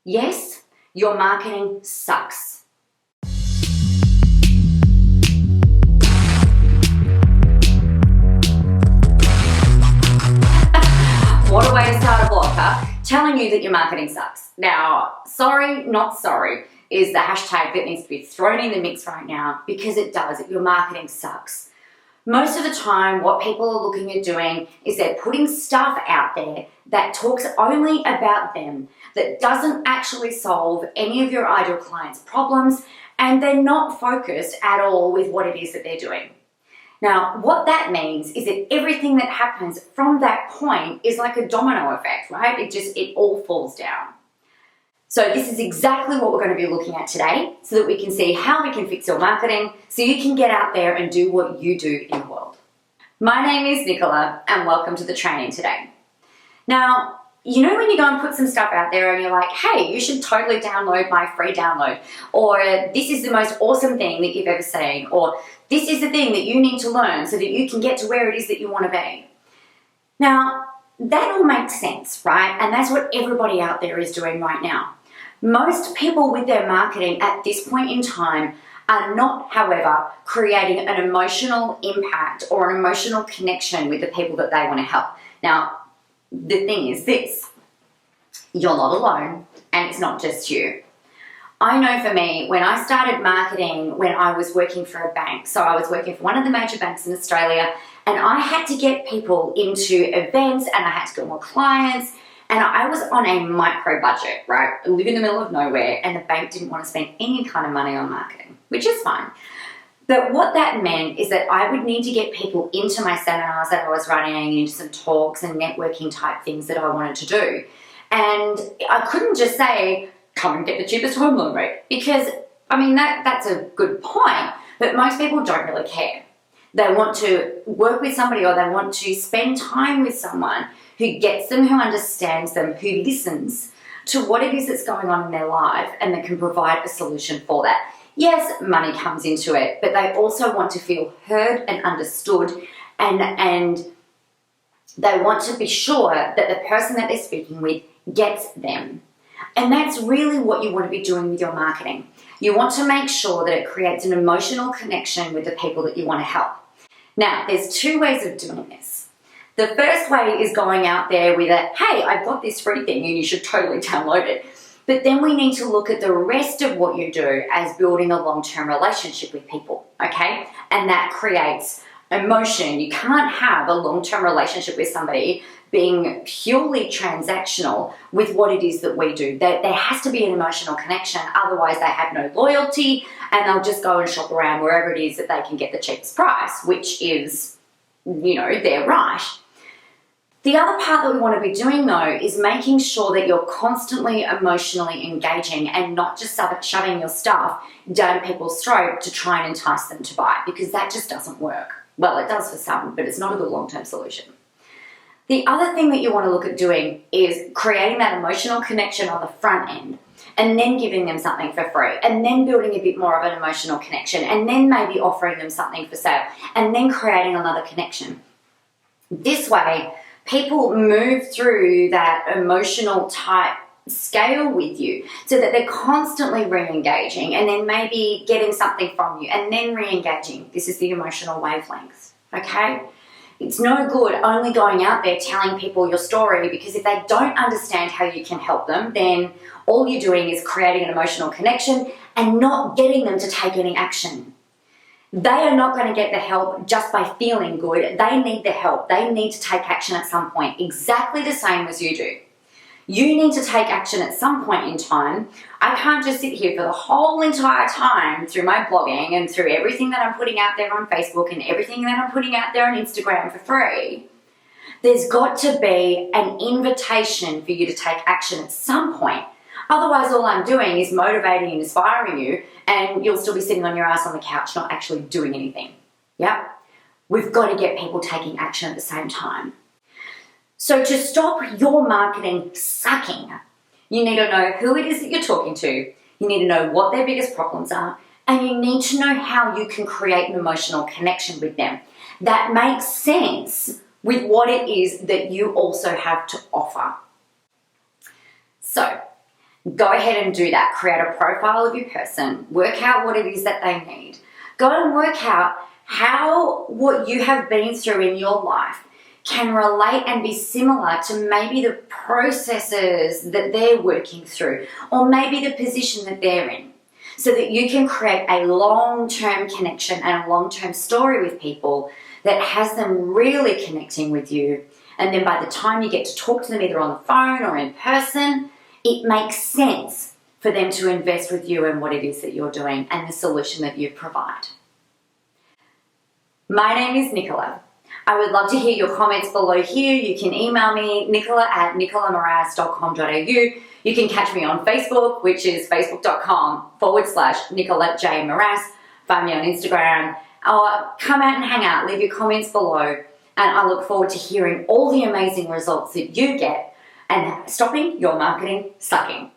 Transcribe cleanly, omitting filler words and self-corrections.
Yes, your marketing sucks. What a way to start a blog, huh? Telling you that your marketing sucks. Now, sorry, not sorry, is the hashtag that needs to be thrown in the mix right now, because it does. Your marketing sucks. Most of the time, what people are looking at doing is they're putting stuff out there that talks only about them, that doesn't actually solve any of your ideal clients' problems, and they're not focused at all with what it is that they're doing. Now, what that means is that everything that happens from that point is like a domino effect, right? It all falls down. So this is exactly what we're going to be looking at today, so that we can see how we can fix your marketing so you can get out there and do what you do in the world. My name is Nicola, and welcome to the training today. Now, you know when you go and put some stuff out there and you're like, hey, you should totally download my free download, or this is the most awesome thing that you've ever seen, or this is the thing that you need to learn so that you can get to where it is that you want to be. Now, that all makes sense, right? And that's what everybody out there is doing right now. Most people with their marketing at this point in time are not, however, creating an emotional impact or an emotional connection with the people that they want to help. Now, the thing is this, you're not alone, and it's not just you. I know for me, when I started marketing when I was working for a bank, so I was working for one of the major banks in Australia, and I had to get people into events and I had to get more clients, and I was on a micro budget, right? I live in the middle of nowhere, and the bank didn't want to spend any kind of money on marketing, which is fine. But what that meant is that I would need to get people into my seminars that I was running, into some talks and networking type things that I wanted to do. And I couldn't just say, come and get the cheapest home loan rate, because, I mean, that's a good point, but most people don't really care. They want to work with somebody, or they want to spend time with someone who gets them, who understands them, who listens to what it is that's going on in their life, and that can provide a solution for that. Yes, money comes into it, but they also want to feel heard and understood, and they want to be sure that the person that they're speaking with gets them. And that's really what you want to be doing with your marketing. You want to make sure that it creates an emotional connection with the people that you want to help. Now, there's two ways of doing this. The first way is going out there with a, hey, I've got this free thing and you should totally download it. But then we need to look at the rest of what you do as building a long-term relationship with people, okay? And that creates emotion. You can't have a long-term relationship with somebody being purely transactional with what it is that we do. There has to be an emotional connection, otherwise they have no loyalty and they'll just go and shop around wherever it is that they can get the cheapest price, which is, their right. The other part that we want to be doing, though, is making sure that you're constantly emotionally engaging and not just shoving your stuff down people's throat to try and entice them to buy, because that just doesn't work. Well, it does for some, but it's not a good long-term solution. The other thing that you want to look at doing is creating that emotional connection on the front end, and then giving them something for free, and then building a bit more of an emotional connection, and then maybe offering them something for sale, and then creating another connection. This way, people move through that emotional type scale with you so that they're constantly re-engaging, and then maybe getting something from you and then re-engaging. This is the emotional wavelength, okay? It's no good only going out there telling people your story, because if they don't understand how you can help them, then all you're doing is creating an emotional connection and not getting them to take any action. They are not going to get the help just by feeling good. They need the help. They need to take action at some point, exactly the same as you do. You need to take action at some point in time. I can't just sit here for the whole entire time through my blogging and through everything that I'm putting out there on Facebook and everything that I'm putting out there on Instagram for free. There's got to be an invitation for you to take action at some point. Otherwise, all I'm doing is motivating and inspiring you, and you'll still be sitting on your ass on the couch not actually doing anything. Yep. We've got to get people taking action at the same time. So to stop your marketing sucking, you need to know who it is that you're talking to, you need to know what their biggest problems are, and you need to know how you can create an emotional connection with them that makes sense with what it is that you also have to offer. So Go ahead and do that. Create a profile of your person. Work out what it is that they need. Go and work out how what you have been through in your life can relate and be similar to maybe the processes that they're working through, or maybe the position that they're in, so that you can create a long-term connection and a long-term story with people that has them really connecting with you. And then by the time you get to talk to them either on the phone or in person, it makes sense for them to invest with you in what it is that you're doing and the solution that you provide. My name is Nicola. I would love to hear your comments below here. You can email me, nicola@nicolamoras.com.au. You can catch me on Facebook, which is facebook.com/Nicola J. Moras. Find me on Instagram, or come out and hang out. Leave your comments below. And I look forward to hearing all the amazing results that you get and stopping your marketing sucking.